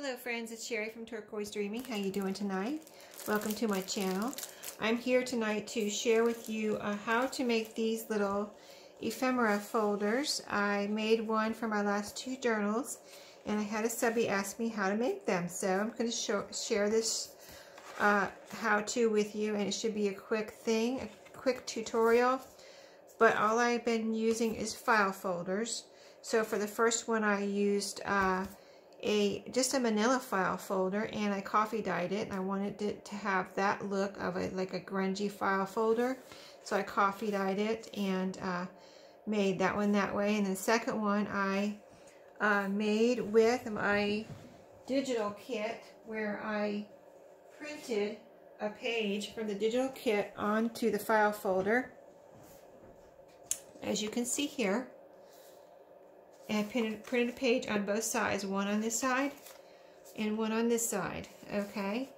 Hello friends, it's Sherry from Turquoise Dreaming. How you doing tonight? Welcome to my channel. I'm here tonight to share with you how to make these little ephemera folders. I made one for my last two journals and I had a subby ask me how to make them. So I'm going to share this how-to with you, and it should be a quick thing, a quick tutorial. But all I've been using is file folders. So for the first one I used just a manila file folder, and I coffee dyed it, and I wanted it to have that look of like a grungy file folder. So I coffee dyed it and made that one that way. And the second one I made with my digital kit, where I printed a page from the digital kit onto the file folder, as you can see here. And I printed a page on both sides, one on this side and one on this side, okay?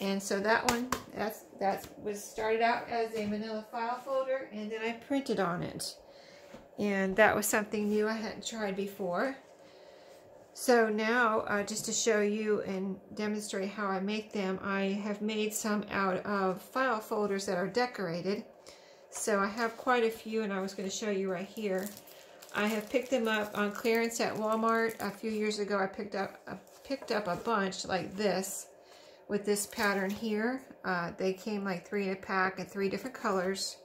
And so that one, that was started out as a manila file folder, and then I printed on it. And that was something new I hadn't tried before. So now, just to show you and demonstrate how I make them, I have made some out of file folders that are decorated. So I have quite a few, and I was going to show you right here. I have picked them up on clearance at Walmart. A few years ago I picked up a bunch like this with this pattern here. They came like 3 in a pack in 3 different colors.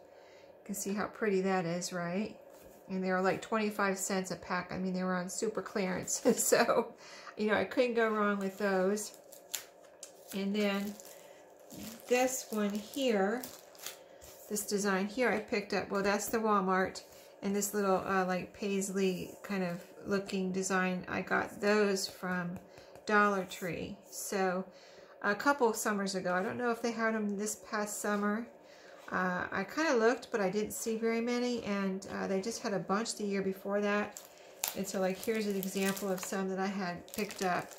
You can see how pretty that is, right? And they were like 25 cents a pack. I mean, they were on super clearance. So, you know, I couldn't go wrong with those. And then this one here, this design here I picked up, well, that's the Walmart. And this little like paisley kind of looking design, I got those from Dollar Tree. So a couple of summers ago, I don't know if they had them this past summer. I kind of looked, but I didn't see very many, and they just had a bunch the year before that. And so like here's an example of some that I had picked up.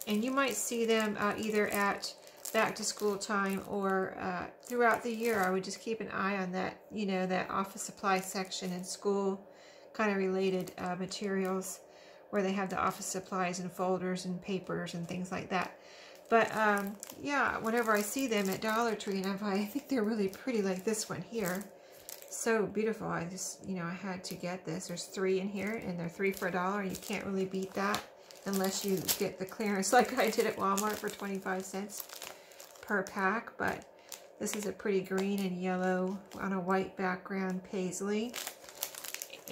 And you might see them either at back to school time or throughout the year. I would just keep an eye on that, you know, that office supply section in school kind of related materials, where they have the office supplies and folders and papers and things like that. But yeah, whenever I see them at Dollar Tree, and I think they're really pretty, like this one here, so beautiful. I just, you know, I had to get this. There's 3 in here, and they're 3 for $1. You can't really beat that unless you get the clearance like I did at Walmart for 25 cents per pack. But this is a pretty green and yellow on a white background paisley,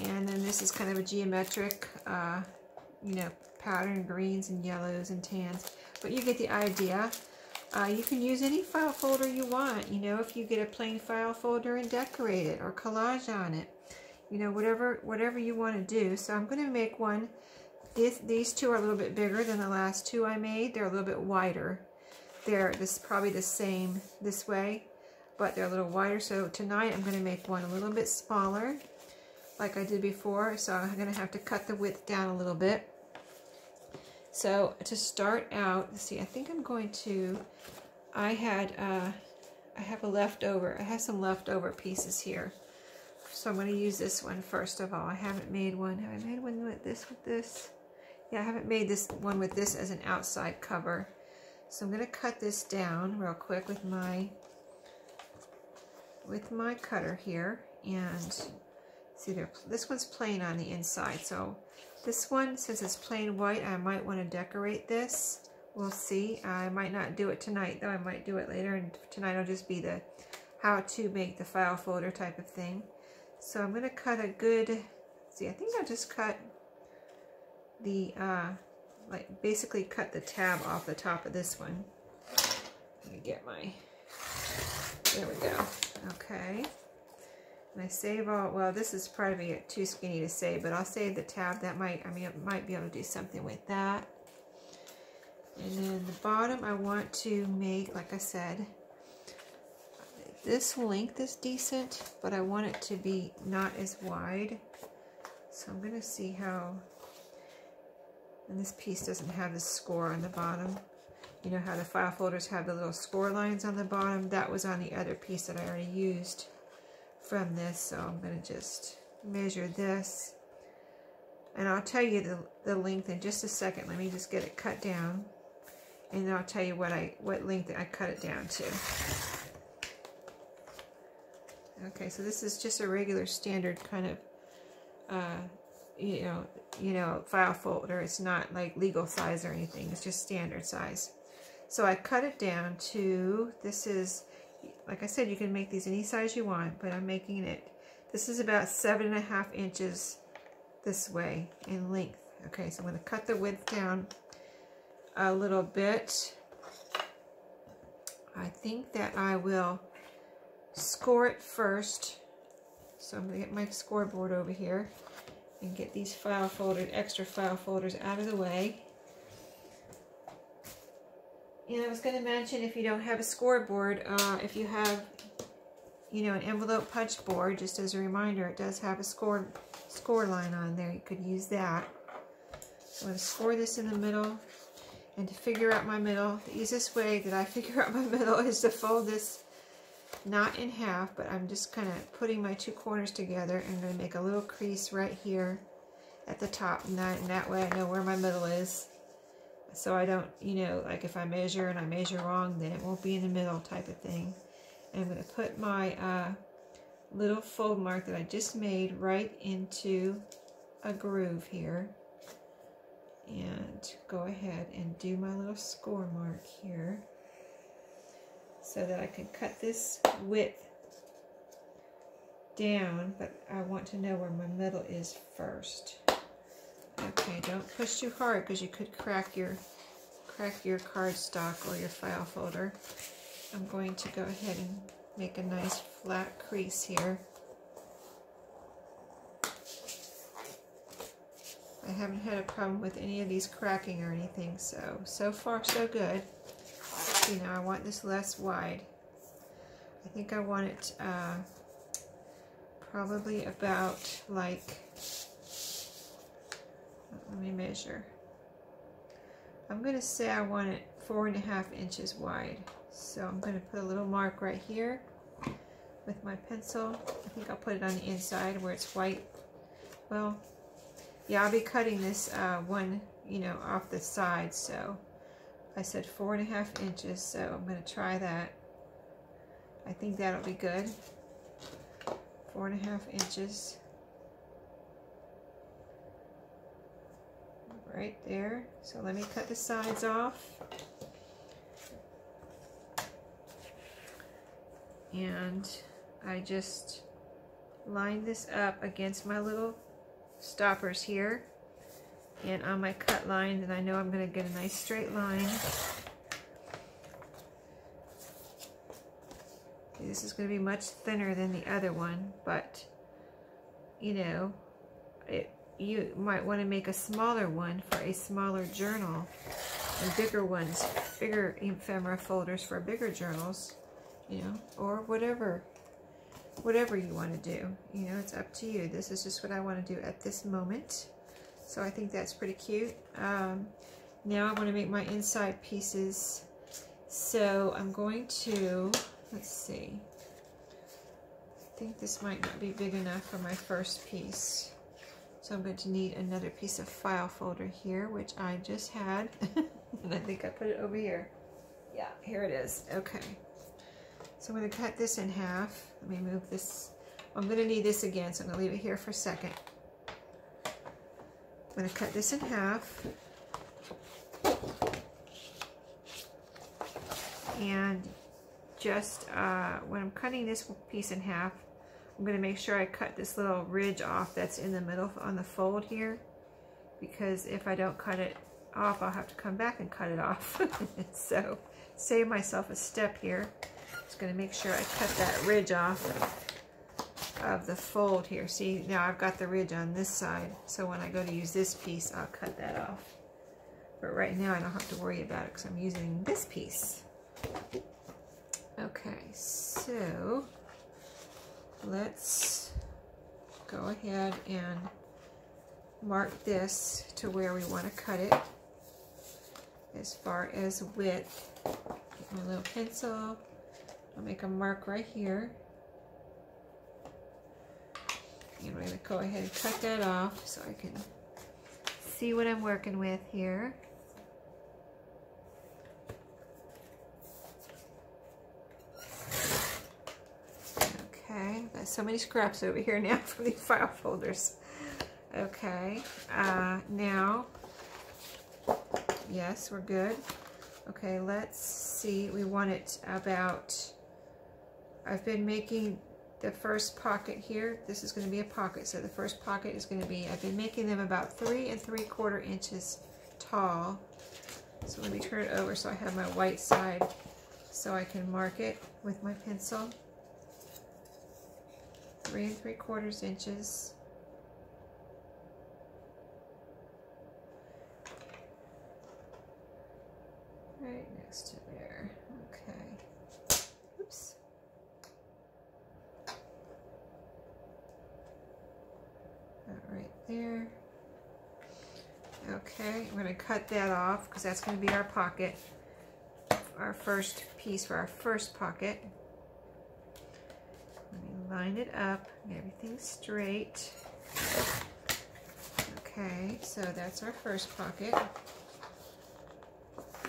and then this is kind of a geometric you know, pattern, greens and yellows and tans, but you get the idea. You can use any file folder you want, you know, if you get a plain file folder and decorate it or collage on it, you know, whatever you want to do. So I'm going to make one. These two are a little bit bigger than the last two I made. They're a little bit wider. They're probably the same this way, but they're a little wider. So tonight I'm going to make one a little bit smaller, like I did before. So I'm going to have to cut the width down a little bit. So to start out, let's see, I think I'm going to, I have some leftover pieces here. So I'm going to use this one first of all. I haven't made one. Have I made one with this? Yeah, I haven't made this one with this as an outside cover. So I'm going to cut this down real quick with my cutter here, and see there. This one's plain on the inside, so this one, since it's plain white, I might want to decorate this. We'll see. I might not do it tonight, though. I might do it later, and tonight will just be the how to make the file folder type of thing. So I'm going to cut a good. See, I think I'll just cut the like basically cut the tab off the top of this one. Let me get my, there we go. Okay. And I save all, well, this is probably too skinny to save, but I'll save the tab. That might, I mean, I might be able to do something with that. And then the bottom I want to make, like I said, this length is decent, but I want it to be not as wide. So I'm going to see how. And this piece doesn't have the score on the bottom. You know how the file folders have the little score lines on the bottom? That was on the other piece that I already used from this. So I'm going to just measure this. And I'll tell you the length in just a second. Let me just get it cut down. and then I'll tell you what length I cut it down to. Okay, so this is just a regular standard kind of you know, file folder. It's not like legal size or anything. It's just standard size. So I cut it down to, this is, like I said, you can make these any size you want, but I'm making it, this is about 7.5 inches this way in length. Okay, so I'm going to cut the width down a little bit. I think that I will score it first. So I'm going to get my scoreboard over here and get these extra file folders out of the way. And I was going to mention, if you don't have a scoreboard, if you have, you know, an envelope punch board, just as a reminder, it does have a score line on there. You could use that. So I'm going to score this in the middle. And to figure out my middle, the easiest way that I figure out my middle is to fold this not in half, but I'm just kind of putting my two corners together and I'm going to make a little crease right here at the top, and that way I know where my middle is. So I don't, you know, like if I measure and I measure wrong, then it won't be in the middle type of thing. And I'm going to put my little fold mark that I just made right into a groove here. And go ahead and do my little score mark here so that I can cut this width down, but I want to know where my middle is first. Okay, don't push too hard because you could crack your cardstock or your file folder. I'm going to go ahead and make a nice flat crease here. I haven't had a problem with any of these cracking or anything, so far so good. You know, I want this less wide. I think I want it probably about like, let me measure. I'm going to say I want it 4.5 inches wide. So I'm going to put a little mark right here with my pencil. I think I'll put it on the inside where it's white. Well, yeah, I'll be cutting this one, you know, off the side, so I said 4.5 inches, so I'm going to try that. I think that'll be good. 4.5 inches. Right there. So let me cut the sides off. And I just line this up against my little stoppers here and on my cut line, and I know I'm going to get a nice straight line. This is going to be much thinner than the other one, but you know, you might want to make a smaller one for a smaller journal, and bigger ones, bigger ephemera folders for bigger journals, you know, or whatever you want to do. You know, it's up to you. This is just what I want to do at this moment. So I think that's pretty cute. Now I want to make my inside pieces. So I'm going to, let's see. I think this might not be big enough for my first piece. So I'm going to need another piece of file folder here, which I just had. And I think I put it over here. Yeah, here it is. Okay. So I'm going to cut this in half. Let me move this. I'm going to need this again, so I'm going to leave it here for a second. I'm going to cut this in half. And just when I'm cutting this piece in half, I'm going to make sure I cut this little ridge off that's in the middle on the fold here, because if I don't cut it off, I'll have to come back and cut it off. So save myself a step here. Just going to make sure I cut that ridge off of the fold here. See, now I've got the ridge on this side, so when I go to use this piece, I'll cut that off. But right now I don't have to worry about it because I'm using this piece. Okay, so let's go ahead and mark this to where we want to cut it. As far as width, get my little pencil. I'll make a mark right here. And I'm going to go ahead and cut that off so I can see what I'm working with here. so many scraps over here now from the file folders. Okay, now, yes, we're good. Okay, let's see, we want it about, I've been making the first pocket here. This is going to be a pocket, so the first pocket is going to be, I've been making them about 3 3/4 inches tall. So let me turn it over so I have my white side so I can mark it with my pencil. 3 3/4 inches. Right next to there. Okay. Oops. That right there. Okay, I'm going to cut that off because that's going to be our pocket, our first piece for our first pocket. Let me line it up, get everything straight. Okay, so that's our first pocket.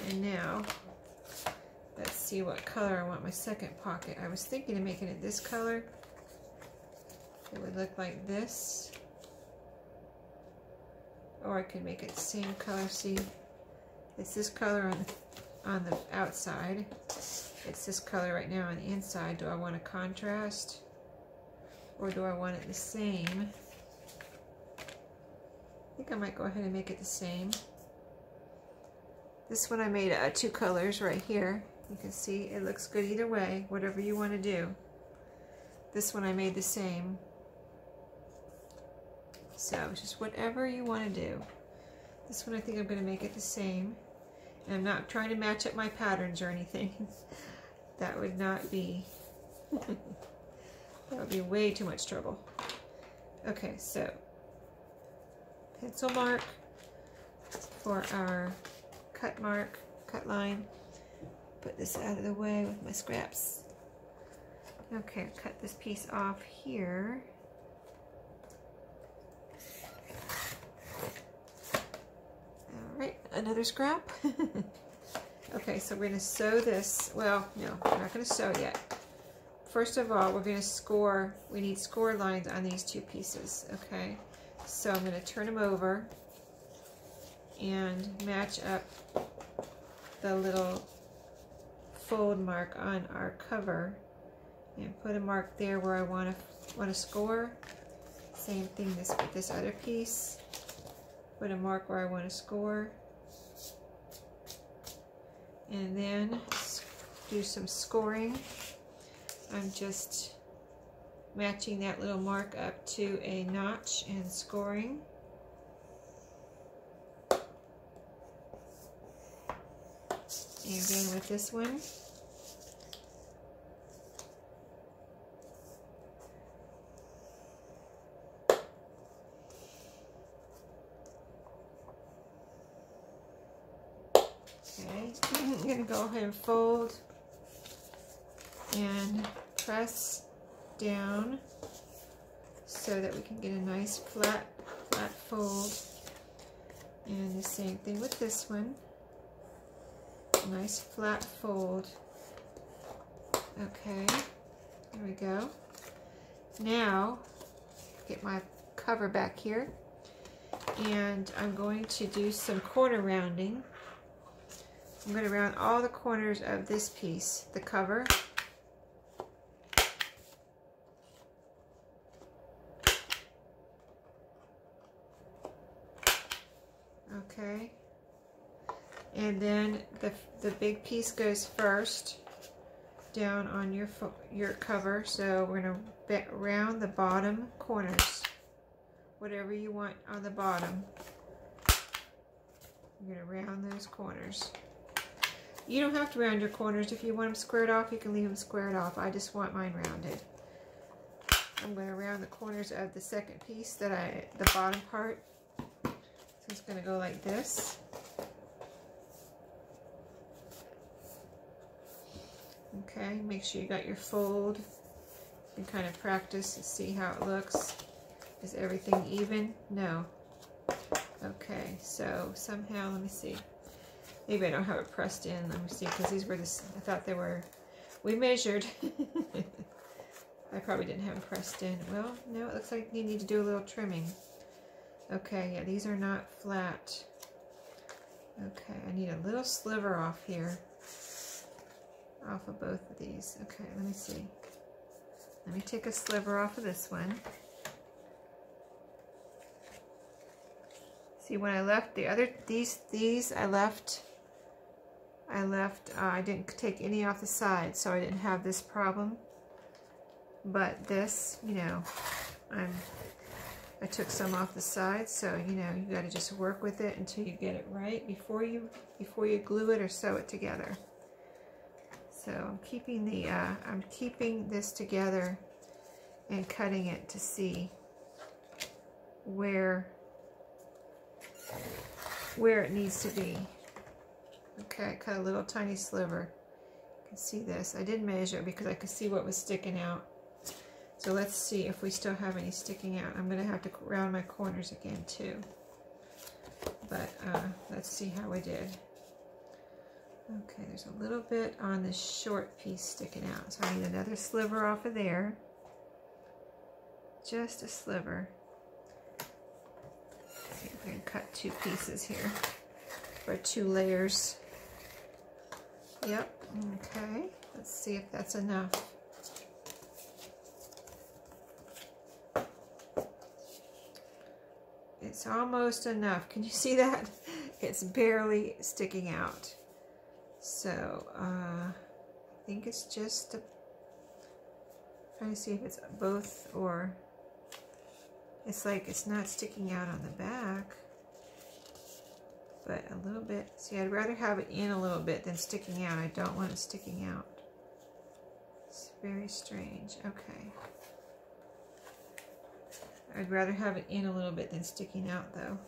And now, let's see what color I want my second pocket. I was thinking of making it this color. It would look like this. Or I could make it the same color. See, it's this color on the outside. It's this color right now on the inside. Do I want a contrast? Or do I want it the same? I think I might go ahead and make it the same. This one I made 2 colors right here. You can see it looks good either way, whatever you want to do. This one I made the same. So just whatever you want to do. This one I think I'm going to make it the same. And I'm not trying to match up my patterns or anything. That would not be, that would be way too much trouble. Okay, so pencil mark for our cut mark, cut line. Put this out of the way with my scraps. Okay, cut this piece off here. Alright, another scrap. Okay, so we're going to sew this. Well, no, we're not going to sew yet. First of all, we're going to score. We need score lines on these 2 pieces, okay? So I'm going to turn them over and match up the little fold mark on our cover and put a mark there where I want to score. Same thing with this other piece. Put a mark where I want to score. And then do some scoring. I'm just matching that little mark up to a notch and scoring. And again with this one. Okay, I'm going to go ahead and fold and press down so that we can get a nice flat fold. And the same thing with this one. Nice flat fold. Okay, there we go. Now, get my cover back here, and I'm going to do some corner rounding. I'm going to round all the corners of this piece, the cover. Okay. And then the big piece goes first down on your cover. So we're going to round the bottom corners. Whatever you want on the bottom. You're going to round those corners. You don't have to round your corners. If you want them squared off, you can leave them squared off. I just want mine rounded. I'm going to round the corners of the second piece, the bottom part. So it's going to go like this. Okay, make sure you got your fold. You can kind of practice and see how it looks. Is everything even? No. Okay, so somehow, let me see. Maybe I don't have it pressed in. Let me see, because these were I thought they were, we measured. I probably didn't have them pressed in. Well, no, it looks like you need to do a little trimming. Okay, yeah, these are not flat. Okay, I need a little sliver off here. Off of both of these. Okay, let me see. Let me take a sliver off of this one. See, when I left the other, these I didn't take any off the side, so I didn't have this problem. But this, you know, I took some off the side, so you know, you got to just work with it until you get it right before you glue it or sew it together. So I'm keeping this together and cutting it to see where it needs to be. Okay, I cut a little tiny sliver. You can see this. I did measure because I could see what was sticking out. So let's see if we still have any sticking out. I'm going to have to round my corners again too. But let's see how we did. Okay, there's a little bit on this short piece sticking out. So I need another sliver off of there. Just a sliver. Let's see if we can cut two pieces here. Or two layers. Yep, okay. Let's see if that's enough. It's almost enough. Can you see that? It's barely sticking out. So, I think it's just trying to see if it's both, or it's like it's not sticking out on the back, but a little bit. See, I'd rather have it in a little bit than sticking out. I don't want it sticking out. It's very strange. Okay. I'd rather have it in a little bit than sticking out, though.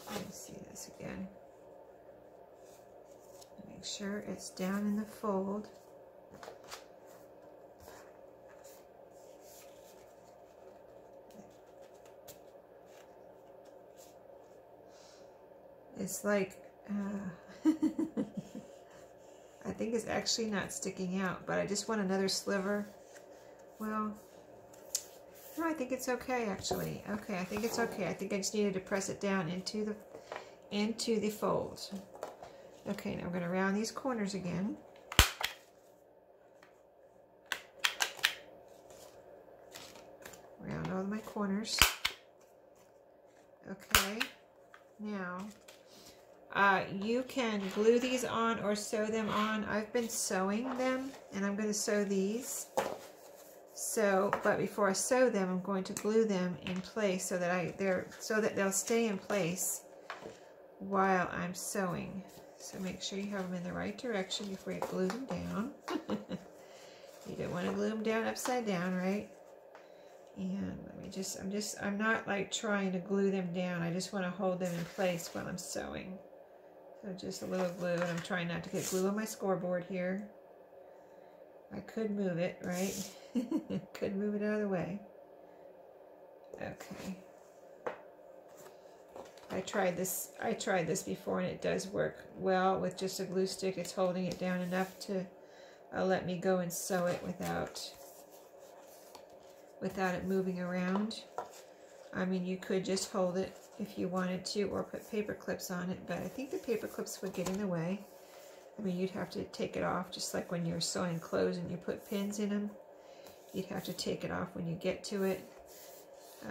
Let me see this again. Make sure it's down in the fold. It's like, I think it's actually not sticking out, but I just want another sliver. Well, no, I think it's okay, actually. Okay, I think it's okay. I think I just needed to press it down into the fold. Okay, now I'm going to round these corners again. Round all of my corners. Okay, now you can glue these on or sew them on. I've been sewing them, and I'm going to sew these. So, but before I sew them, I'm going to glue them in place so that they'll stay in place while I'm sewing. So make sure you have them in the right direction before you glue them down. You don't want to glue them down upside down, right? And let me just, I'm not like trying to glue them down. I just want to hold them in place while I'm sewing. So just a little glue, and I'm trying not to get glue on my scoreboard here. I could move it, right? Could move it out of the way. Okay. I tried this before, and it does work well with just a glue stick. It's holding it down enough to let me go and sew it without it moving around. I mean, you could just hold it if you wanted to, or put paper clips on it, but I think the paper clips would get in the way. I mean, you'd have to take it off, just like when you're sewing clothes and you put pins in them. You'd have to take it off when you get to it,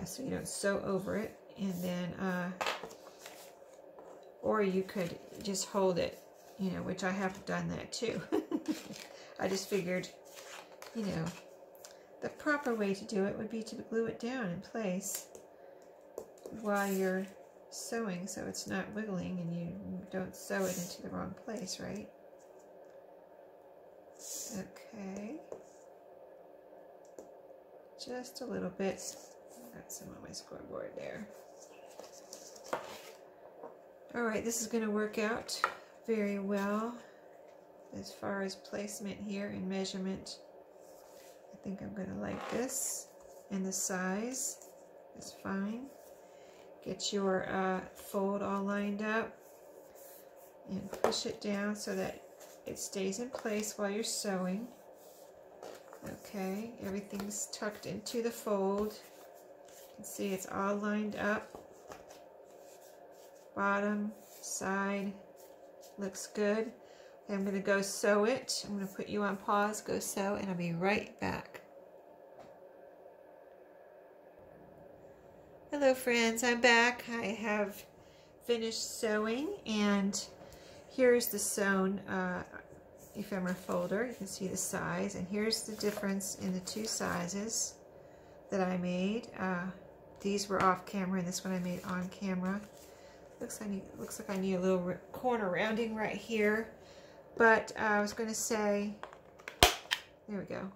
so you don't sew over it. And then, or you could just hold it, you know, which I have done that too. I just figured, you know, the proper way to do it would be to glue it down in place while you're sewing, so it's not wiggling and you don't sew it into the wrong place, right? Okay. Just a little bit. Got some on my scoreboard there. Alright, this is going to work out very well as far as placement here and measurement. I think I'm going to like this, and the size is fine. Get your fold all lined up and push it down so that it stays in place while you're sewing. Okay, everything's tucked into the fold. You can see it's all lined up. Bottom, side, looks good. I'm going to go sew it. I'm going to put you on pause, go sew, and I'll be right back. Hello friends, I'm back. I have finished sewing, and here's the sewn ephemera folder. You can see the size, and here's the difference in the two sizes that I made. These were off camera, and this one I made on camera. Looks like I need a little corner rounding right here, but I was going to say, there we go.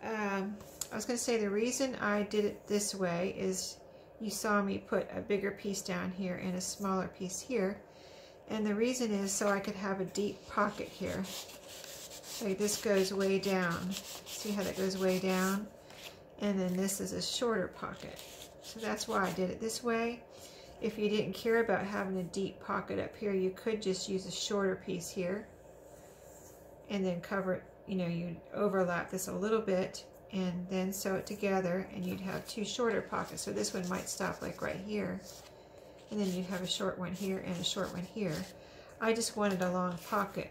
I was going to say the reason I did it this way is you saw me put a bigger piece down here and a smaller piece here, and the reason is so I could have a deep pocket here. Like this goes way down. See how that goes way down? And then this is a shorter pocket. So that's why I did it this way. If you didn't care about having a deep pocket up here, you could just use a shorter piece here and then cover it, you know, you'd overlap this a little bit and then sew it together, and you'd have two shorter pockets. So this one might stop like right here, and then you'd have a short one here and a short one here. I just wanted a long pocket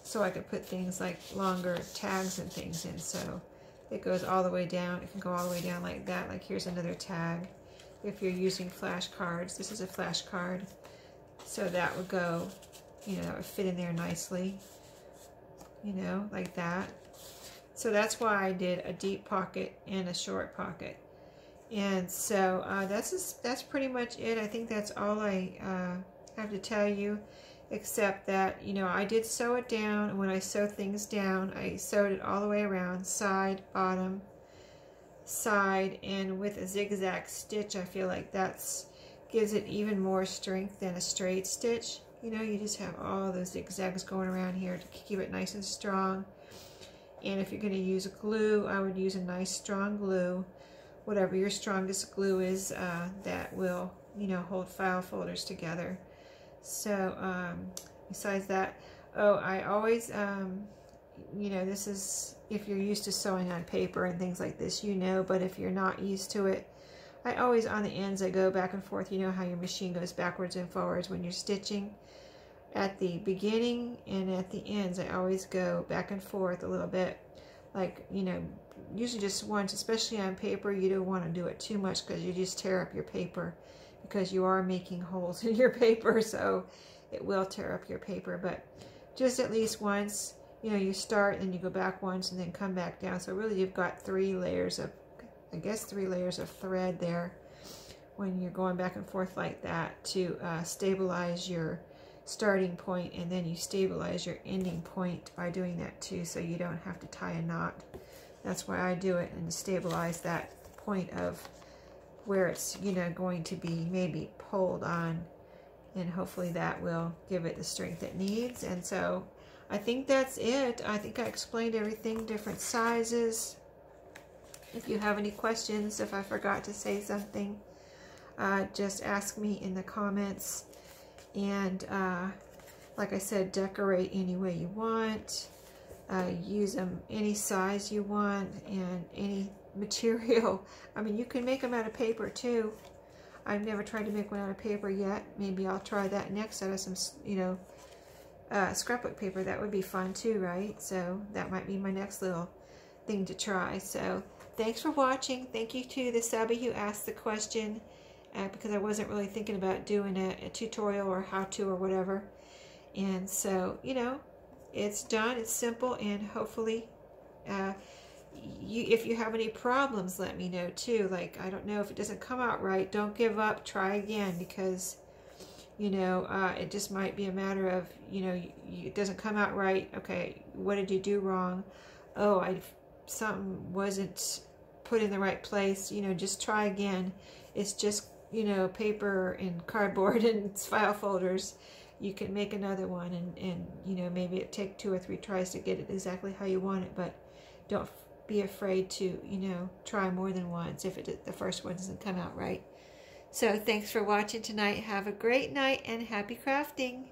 so I could put things like longer tags and things in. So it goes all the way down. It can go all the way down like that. Like here's another tag. If you're using flashcards, this is a flashcard, so that would go, you know, that would fit in there nicely, you know, like that. So that's why I did a deep pocket and a short pocket. And so that's pretty much it. I think that's all I have to tell you, except that, you know, I did sew it down, and when I sew things down, I sewed it all the way around, side, bottom, side, and with a zigzag stitch. I feel like that's gives it even more strength than a straight stitch. You know, you just have all those zigzags going around here to keep it nice and strong. And if you're going to use glue, I would use a nice strong glue, whatever your strongest glue is, that will, you know, hold file folders together. So besides that, oh, I always you know, this is if you're used to sewing on paper and things like this, you know, but if you're not used to it, I always, on the ends, I go back and forth. You know how your machine goes backwards and forwards when you're stitching? At the beginning and at the ends, I always go back and forth a little bit, like, you know, usually just once, especially on paper. You don't want to do it too much because you just tear up your paper, because you are making holes in your paper, so it will tear up your paper. But just at least once, you know, you start and you go back once and then come back down. So really you've got 3 layers of, I guess 3 layers of thread there when you're going back and forth like that to stabilize your starting point, and then you stabilize your ending point by doing that too, so you don't have to tie a knot. That's why I do it, and stabilize that point of where it's, you know, going to be maybe pulled on, and hopefully that will give it the strength it needs. And so I think that's it. I think I explained everything, different sizes. If you have any questions, if I forgot to say something, just ask me in the comments. And like I said, decorate any way you want. Use them any size you want and any material. I mean, you can make them out of paper too. I've never tried to make one out of paper yet. Maybe I'll try that next out of some, you know, scrapbook paper. That would be fun too, right? So that might be my next little thing to try. So thanks for watching. Thank you to the subby who asked the question, because I wasn't really thinking about doing a tutorial or how-to or whatever. And so, you know, it's done. It's simple, and hopefully if you have any problems, let me know too. Like, I don't know, if it doesn't come out right, don't give up. Try again, because, you know, it just might be a matter of, you know, it doesn't come out right. Okay, what did you do wrong? Oh, something wasn't put in the right place. You know, just try again. It's just, you know, paper and cardboard and file folders. You can make another one, and you know, maybe it take 2 or 3 tries to get it exactly how you want it. But don't be afraid to, you know, try more than once if the first one doesn't come out right. So thanks for watching tonight. Have a great night and happy crafting.